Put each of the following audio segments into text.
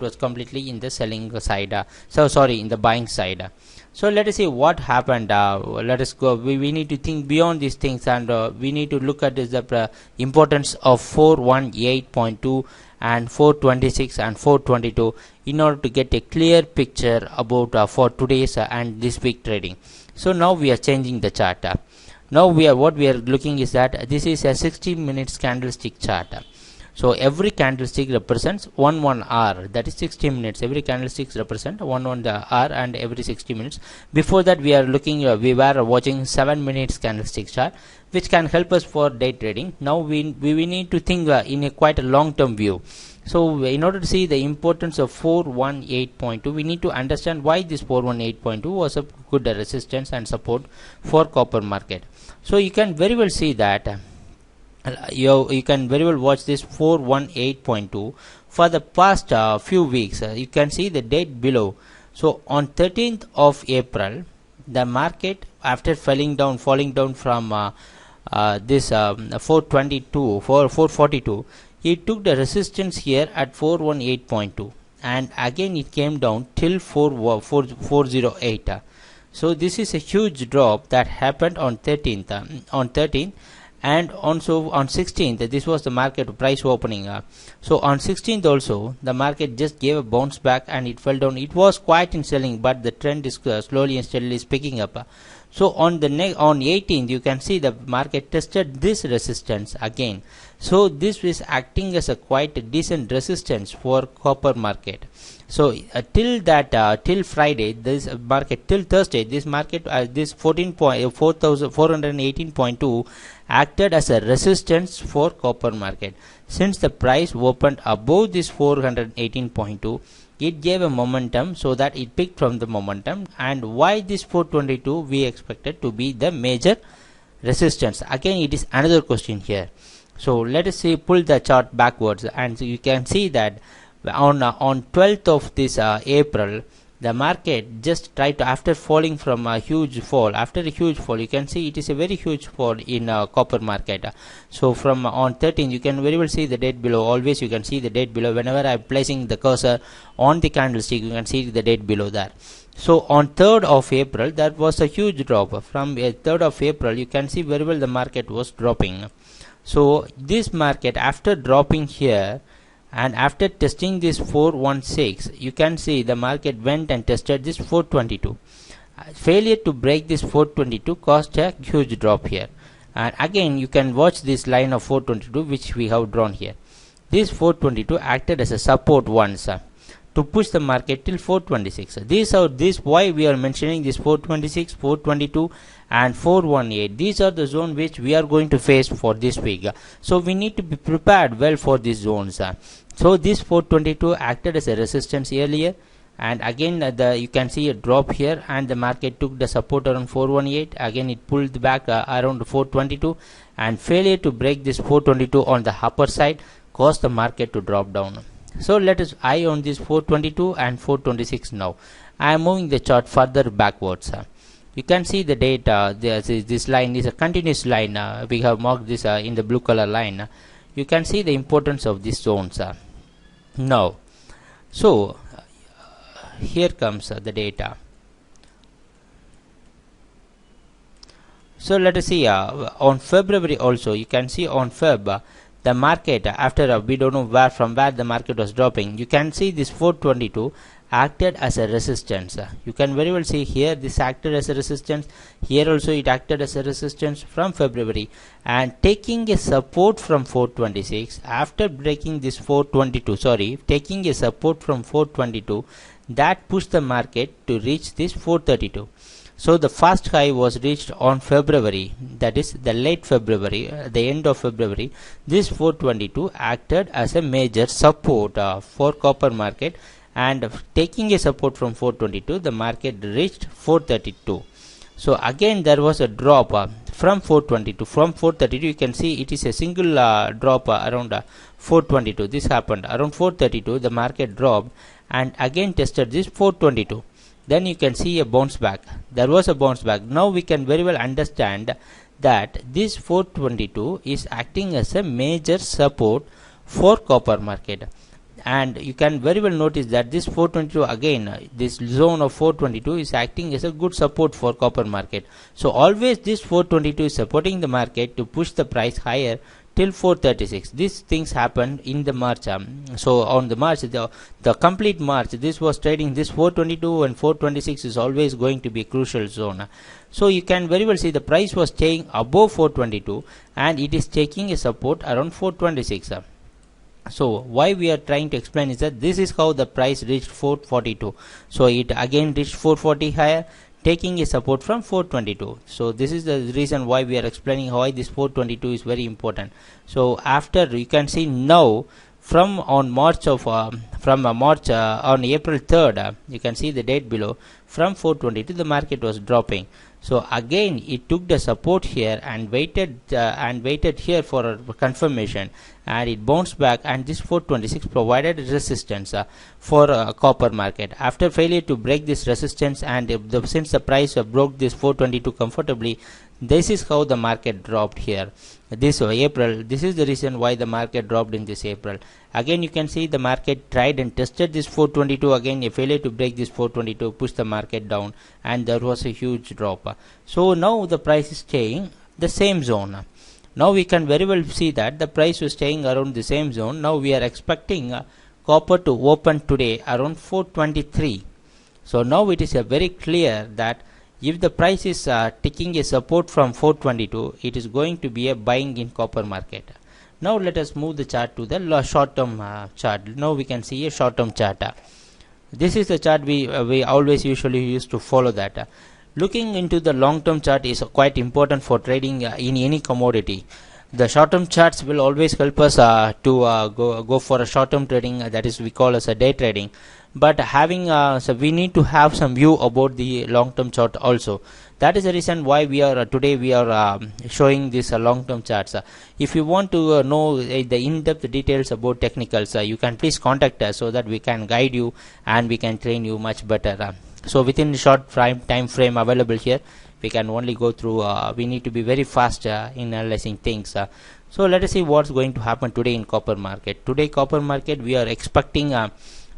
was completely in the selling side, in the buying side. So let us see what happened. Let us go. We need to think beyond these things, and we need to look at the importance of 418.2 and 426 and 422 in order to get a clear picture about for today's and this week trading. So now we are changing the chart. Now what we are looking is that this is a 60 minutes candlestick chart. So every candlestick represents 1 hour, that is 60 minutes. Every candlestick represents 1 hour and every 60 minutes. Before that we were watching 7 minutes candlestick chart, which can help us for day trading. Now we need to think in a quite a long term view. So in order to see the importance of 418.2, we need to understand why this 418.2 was a good resistance and support for copper market. So you can very well see that you can very well watch this 418.2 for the past few weeks. You can see the date below. So on 13th of April, the market, after falling down from this 442, it took the resistance here at 418.2, and again it came down till 408. So this is a huge drop that happened on 13th. And also on 16th, this was the market price opening. So on 16th also, the market just gave a bounce back and it fell down. It was quite in selling, but the trend is slowly and steadily picking up. So on 18th, you can see the market tested this resistance again. So this is acting as a quite decent resistance for copper market. So till Friday, this market, till Thursday, this market, this 418.2 acted as a resistance for copper market. Since the price opened above this 418.2, it gave a momentum, so that it picked from the momentum. And why this 422 we expected to be the major resistance? Again, it is another question here. So let us see, pull the chart backwards, and so you can see that on 12th of this April, the market just tried to, after falling from a huge fall, you can see it is a very huge fall in copper market. So from on 13th, you can very well see the date below. Always you can see the date below. Whenever I am placing the cursor on the candlestick, you can see the date below there. So on 3rd of April, that was a huge drop. From 3rd of April, you can see very well the market was dropping. So this market, after dropping here and after testing this 416, you can see the market went and tested this 422. Failure to break this 422 caused a huge drop here. And again, you can watch this line of 422 which we have drawn here. This 422 acted as a support once to push the market till 426. Why we are mentioning this 426, 422 and 418. These are the zones which we are going to face for this week. So we need to be prepared well for these zones. So this 422 acted as a resistance earlier, and again you can see a drop here, and the market took the support around 418. Again it pulled back around 422, and failure to break this 422 on the upper side caused the market to drop down. So let us eye on this 422 and 426 now. I am moving the chart further backwards. You can see the data. This line is a continuous line. We have marked this in the blue color line. You can see the importance of these zones now. So here comes the data. So let us see on February also. You can see on Feb, the market, after we don't know from where the market was dropping, you can see this 422 acted as a resistance. You can very well see here this acted as a resistance. Here also it acted as a resistance from February, and taking a support from 426 after breaking this 422, taking a support from 422, that pushed the market to reach this 432. So the first high was reached on February, that is the late February, the end of February. This 422 acted as a major support for copper market, and taking a support from 422, the market reached 432. So again there was a drop from 422. From 432, you can see it is a single drop around 422. This happened around 432. The market dropped and again tested this 422. Then you can see a bounce back. There was a bounce back. Now we can very well understand that this 422 is acting as a major support for copper market. and you can very well notice that this 422 again, this zone of 422 is acting as a good support for copper market. So always this 422 is supporting the market to push the price higher till 436. These things happened in the March. So on the March, the complete March, this was trading this 422 and 426 is always going to be a crucial zone. So you can very well see the price was staying above 422 and it is taking a support around 426. So why we are trying to explain is that this is how the price reached 442. So it again reached 440 higher, taking a support from 422. So this is the reason why we are explaining why this 422 is very important. So after, you can see now from on March of on April 3rd, you can see the date below, from 422 the market was dropping. So again it took the support here and waited here for a confirmation, and it bounced back, and this 426 provided resistance for copper market. After failure to break this resistance, and since the price broke this 422 comfortably, this is how the market dropped here. This April, this is the reason why the market dropped in this April. Again you can see the market tried and tested this 422, again a failure to break this 422 pushed the market down, and there was a huge drop. So now the price is staying the same zone. Now we can very well see that the price was staying around the same zone. Now we are expecting copper to open today around 423. So now it is very clear that if the price is taking a support from 422, it is going to be a buying in copper market. Now let us move the chart to the short term chart. Now we can see a short term chart. This is the chart we always usually used to follow that. Looking into the long term chart is quite important for trading in any commodity. The short term charts will always help us to go for a short term trading, that is we call as a day trading. But having so we need to have some view about the long term chart also. That is the reason why we are today we are showing this long term charts. If you want to know the in-depth details about technicals, you can please contact us so that we can guide you and we can train you much better. So within the short time frame available here, we can only go through, we need to be very fast in analyzing things. So let us see what's going to happen today in copper market. Today copper market, we are expecting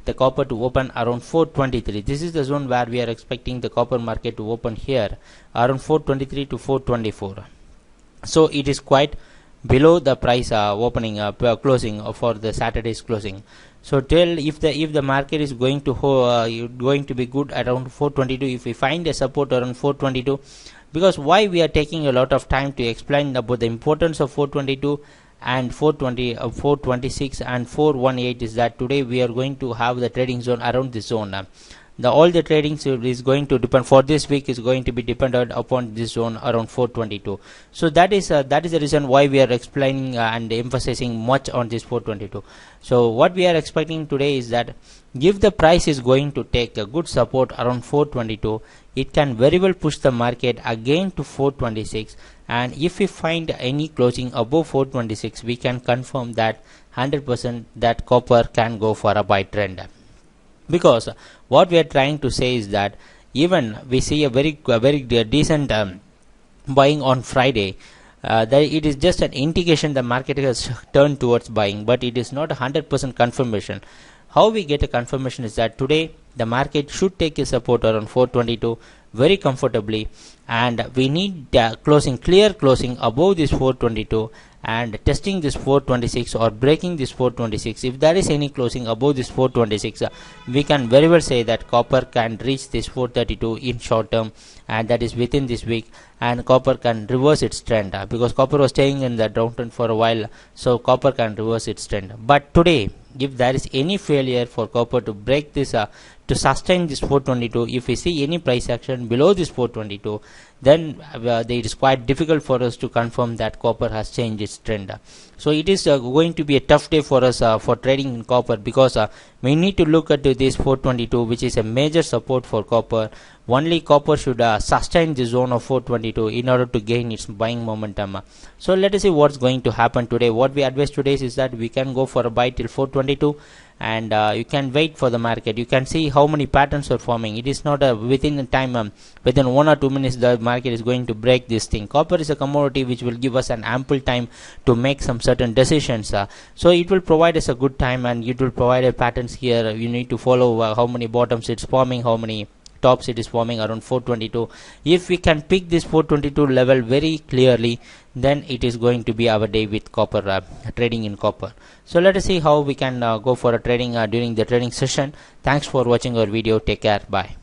the copper to open around 423. This is the zone where we are expecting the copper market to open here around 423 to 424. So it is quite below the price opening closing for the Saturday's closing. So till if the market is going to be good around 422, if we find a support around 422, because why we are taking a lot of time to explain about the importance of 422 and 426 and 418 is that today we are going to have the trading zone around this zone. All the trading is going to depend for this week is going to be dependent upon this zone around 422. So that is the reason why we are explaining and emphasizing much on this 422. So what we are expecting today is that if the price is going to take a good support around 422, it can very well push the market again to 426, and if we find any closing above 426, we can confirm that 100% that copper can go for a buy trend. Because what we are trying to say is that even we see a very decent buying on Friday, that it is just an indication the market has turned towards buying, but it is not a 100% confirmation. How we get a confirmation is that today the market should take a support around 422 very comfortably, and we need clear closing above this 422 and testing this 426 or breaking this 426. If there is any closing above this 426, we can very well say that copper can reach this 432 in short term, and that is within this week, and copper can reverse its trend because copper was staying in the downtrend for a while, so copper can reverse its trend. But today, if there is any failure for copper to break this to sustain this 422, if we see any price action below this 422, then it is quite difficult for us to confirm that copper has changed its trend. So it is going to be a tough day for us for trading in copper, because we need to look at this 422, which is a major support for copper. Only copper should sustain the zone of 422 in order to gain its buying momentum. So let us see what's going to happen today. What we advise today is that we can go for a buy till 422, and you can wait for the market. You can see how many patterns are forming. It is not within the time, within 1 or 2 minutes the market is going to break this thing. Copper is a commodity which will give us an ample time to make some certain decisions, so it will provide us a good time, and it will provide a patterns here. You need to follow how many bottoms it's forming, how many tops it is forming around 422. If we can pick this 422 level very clearly, then it is going to be our day with copper, trading in copper. So let us see how we can go for a trading during the trading session. Thanks for watching our video. Take care. Bye.